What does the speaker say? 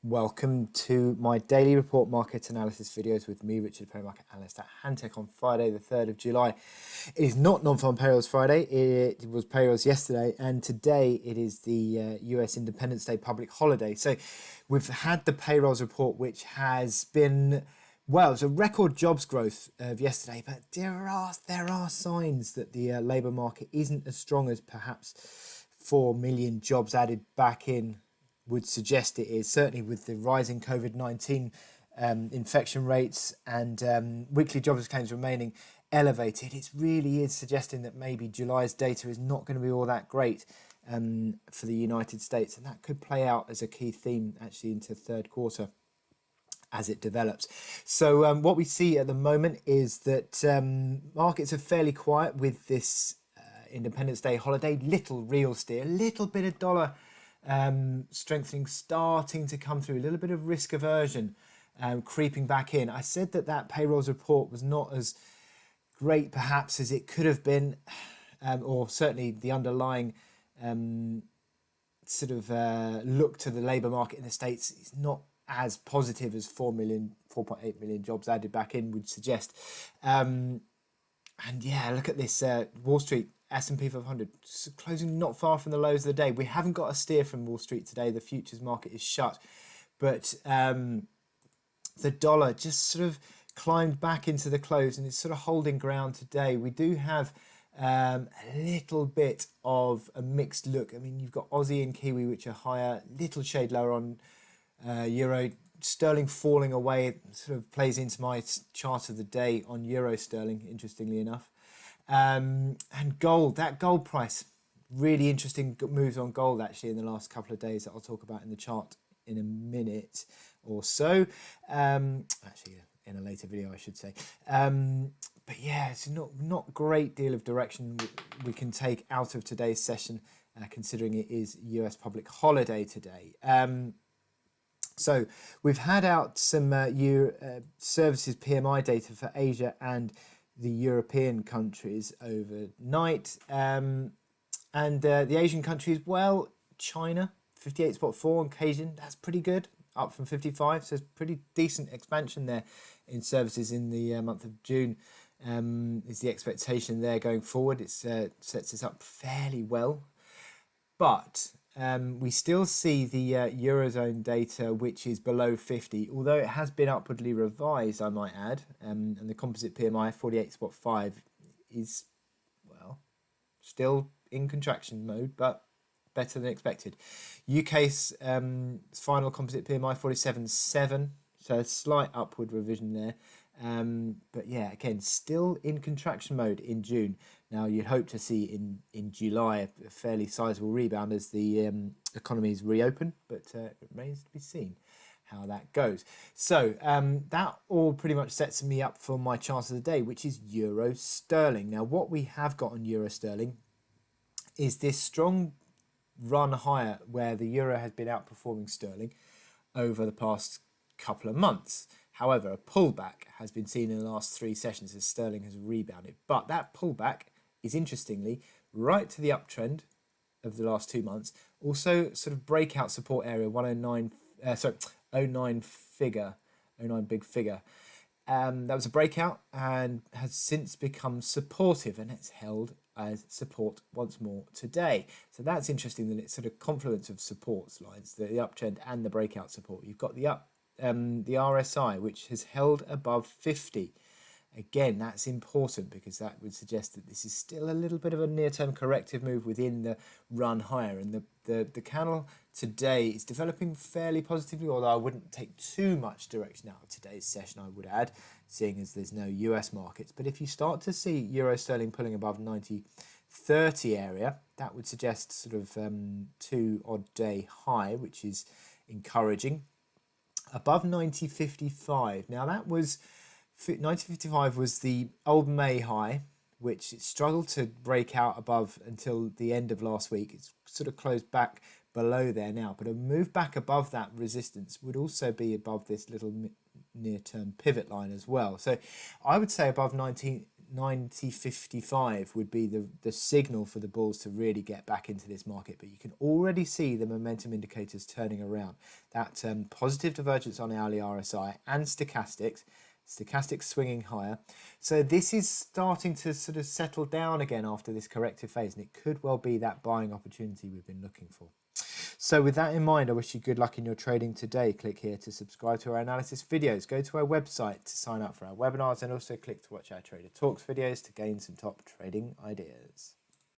Welcome to my daily report market analysis videos with me, Richard, Pro Market Analyst at Hantec on Friday, the 3rd of July. It is not non-farm payrolls Friday, it was payrolls yesterday, and today it is the US Independence Day public holiday. So we've had the payrolls report, which has been, well, it's a record jobs growth of yesterday, but there are signs that the labour market isn't as strong as perhaps 4 million jobs added back in would suggest it is, certainly with the rising COVID-19 infection rates and weekly jobs claims remaining elevated. It really is suggesting that maybe July's data is not going to be all that great for the United States, and that could play out as a key theme actually into third quarter as it develops. So what we see at the moment is that markets are fairly quiet with this Independence Day holiday. Little real steer, a little bit of dollar strengthening starting to come through, a little bit of risk aversion creeping back in. I said that payrolls report was not as great perhaps as it could have been, or certainly the underlying sort of look to the labour market in the States is not as positive as 4.8 million jobs added back in would suggest. And yeah, look at this Wall Street S&P 500 closing not far from the lows of the day. We haven't got a steer from Wall Street today. The futures market is shut, but the dollar just sort of climbed back into the close and it's sort of holding ground today. We do have a little bit of a mixed look. I mean, you've got Aussie and Kiwi, which are higher, little shade lower on euro. Sterling falling away, it sort of plays into my chart of the day on euro sterling, interestingly enough. And gold, that gold price, really interesting moves on gold actually in the last couple of days that I'll talk about in the chart in a minute or so. Actually, in a later video, I should say. But yeah, it's not great deal of direction we can take out of today's session, considering it is US public holiday today. So we've had out some services PMI data for Asia and the European countries overnight, and the Asian countries, well, China 58.4 on Cajun, that's pretty good, up from 55, so it's pretty decent expansion there in services in the month of June. Is the expectation there going forward. It sets us up fairly well, but we still see the Eurozone data, which is below 50, although it has been upwardly revised, I might add, and the composite PMI 48.5 is, well, still in contraction mode, but better than expected. UK's final composite PMI 47.7, so a slight upward revision there. But yeah, again, still in contraction mode in June. Now, you'd hope to see in July a fairly sizable rebound as the economies reopen, but it remains to be seen how that goes. So that all pretty much sets me up for my chart of the day, which is Euro Sterling. Now, what we have got on Euro Sterling is this strong run higher where the euro has been outperforming sterling over the past couple of months. However, a pullback has been seen in the last 3 sessions as sterling has rebounded. But that pullback is interestingly right to the uptrend of the last 2 months. Also sort of breakout support area 109, 09 figure, 09 big figure. That was a breakout and has since become supportive, and it's held as support once more today. So that's interesting that it's sort of confluence of supports lines, the uptrend and the breakout support. You've got the RSI, which has held above 50. Again, that's important because that would suggest that this is still a little bit of a near-term corrective move within the run higher. And the candle today is developing fairly positively, although I wouldn't take too much direction out of today's session, I would add, seeing as there's no US markets. But if you start to see Euro Sterling pulling above 90.30 area, that would suggest sort of 2 odd day high, which is encouraging. Above 90.55. Now that was 90.55 was the old May high, which it struggled to break out above until the end of last week. It's sort of closed back below there now, but a move back above that resistance would also be above this little near-term pivot line as well. So I would say above 90 90.55 would be the signal for the bulls to really get back into this market. But you can already see the momentum indicators turning around. That positive divergence on hourly RSI and stochastics swinging higher. So this is starting to sort of settle down again after this corrective phase, and it could well be that buying opportunity we've been looking for. So with that in mind, I wish you good luck in your trading today. Click here to subscribe to our analysis videos. Go to our website to sign up for our webinars, and also click to watch our Trader Talks videos to gain some top trading ideas.